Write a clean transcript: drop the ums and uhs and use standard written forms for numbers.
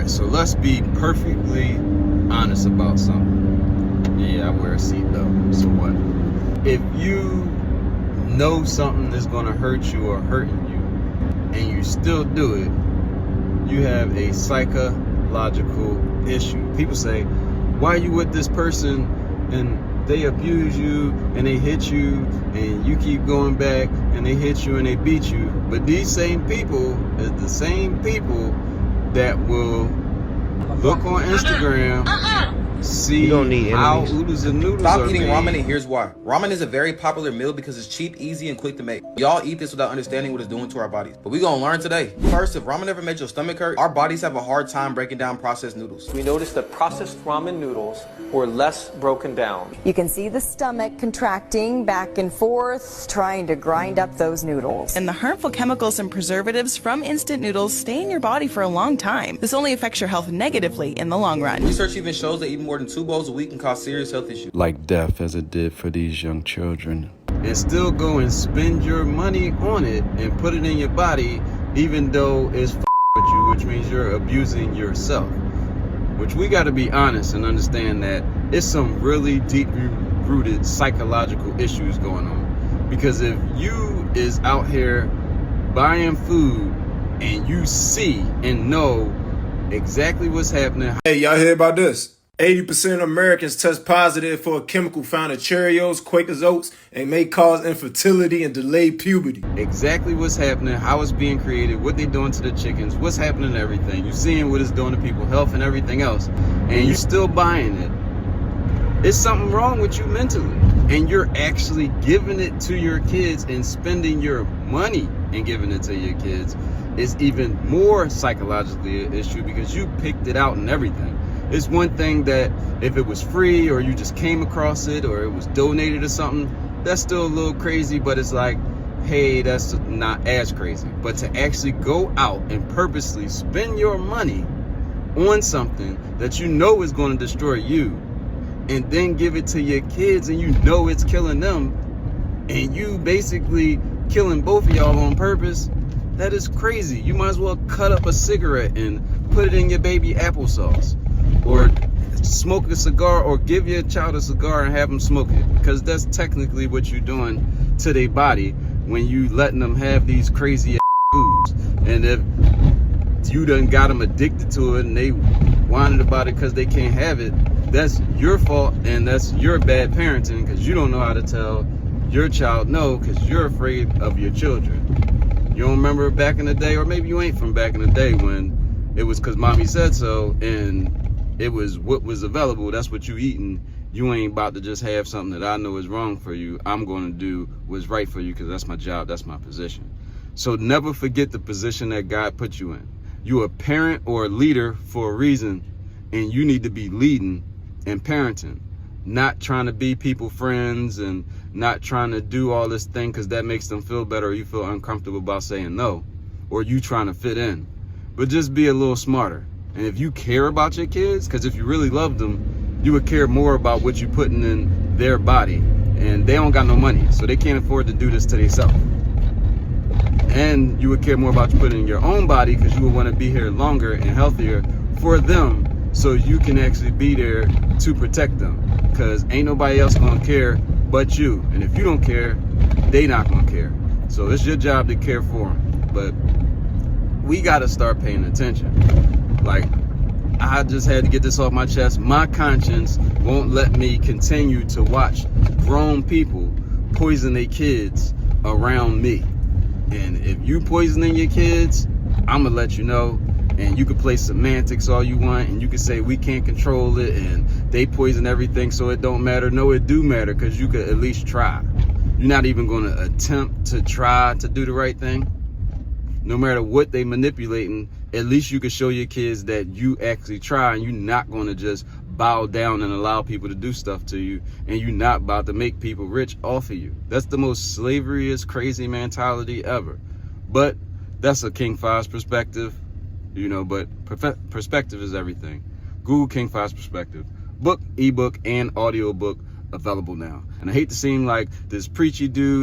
Alright, so let's be perfectly honest about something. Yeah, I wear a seatbelt, so what? If you know something is gonna hurt you or hurting you, and you still do it, you have a psychological issue. People say, why are you with this person and they abuse you and they hit you and you keep going back and they hit you and they beat you? But these same people is the same people that will look on Instagram, see how oodles and noodles Stop are eating made. ramen, and here's why. Ramen is a very popular meal because it's cheap, easy, and quick to make. Y'all eat this without understanding what it's doing to our bodies. But we gonna learn today. First, if ramen ever made your stomach hurt, our bodies have a hard time breaking down processed noodles. We noticed that processed ramen noodles were less broken down. You can see the stomach contracting back and forth, trying to grind up those noodles. And the harmful chemicals and preservatives from instant noodles stay in your body for a long time. This only affects your health negatively in the long run. Research even shows that eating more than 2 bowls a week can cause serious health issues. Like death as it did for these young children. And still go and spend your money on it and put it in your body, even though it's with you, which means you're abusing yourself. Which we got to be honest and understand that it's some really deep-rooted psychological issues going on. Because if you is out here buying food and you see and know exactly what's happening. Hey, y'all hear about this? 80% of Americans test positive for a chemical found in Cheerios, Quaker's Oats, and may cause infertility and delayed puberty. Exactly what's happening, how it's being created, what they're doing to the chickens, what's happening to everything. You're seeing what it's doing to people's health and everything else, and you're still buying it. It's something wrong with you mentally, and you're actually giving it to your kids and spending your money and giving it to your kids. It's even more psychologically an issue because you picked it out and everything. It's one thing that if it was free or you just came across it or it was donated or something, that's still a little crazy, but it's like, hey, that's not as crazy. But to actually go out and purposely spend your money on something that you know is going to destroy you and then give it to your kids and you know it's killing them and you basically killing both of y'all on purpose, that is crazy. You might as well cut up a cigarette and put it in your baby applesauce. Or smoke a cigar or give your child a cigar and have them smoke it, because that's technically what you're doing to their body when you letting them have these crazy foods. And if you done got them addicted to it and they whining about it because they can't have it, that's your fault and that's your bad parenting, because you don't know how to tell your child no because you're afraid of your children. You don't remember back in the day, or maybe you ain't from back in the day when it was because mommy said so and it was what was available, that's what you eating. You ain't about to just have something that I know is wrong for you. I'm going to do what's right for you because that's my job, that's my position. So never forget the position that God put you in. You're a parent or a leader for a reason, and you need to be leading and parenting, not trying to be people friends and not trying to do all this thing because that makes them feel better or you feel uncomfortable about saying no, or you trying to fit in. But just be a little smarter. And if you care about your kids, because if you really love them, you would care more about what you're putting in their body. And they don't got no money, so they can't afford to do this to themselves. And you would care more about you putting in your own body because you would want to be here longer and healthier for them so you can actually be there to protect them. Because ain't nobody else going to care but you. And if you don't care, they not going to care. So it's your job to care for them. But we got to start paying attention. Like, I just had to get this off my chest. My conscience won't let me continue to watch grown people poison their kids around me. And if you poisoning your kids, I'm gonna let you know. And you can play semantics all you want, and you can say we can't control it and they poison everything so it don't matter. No, it do matter, because you could at least try. You're not even gonna attempt to try to do the right thing. No matter what they manipulating, at least you can show your kids that you actually try and you're not going to just bow down and allow people to do stuff to you, and you're not about to make people rich off of you. That's the most slaveriest, crazy mentality ever. But that's a King Fyz perspective, you know, but perspective is everything. Google King Fyz Perspective. Book, ebook, and audiobook available now. And I hate to seem like this preachy dude.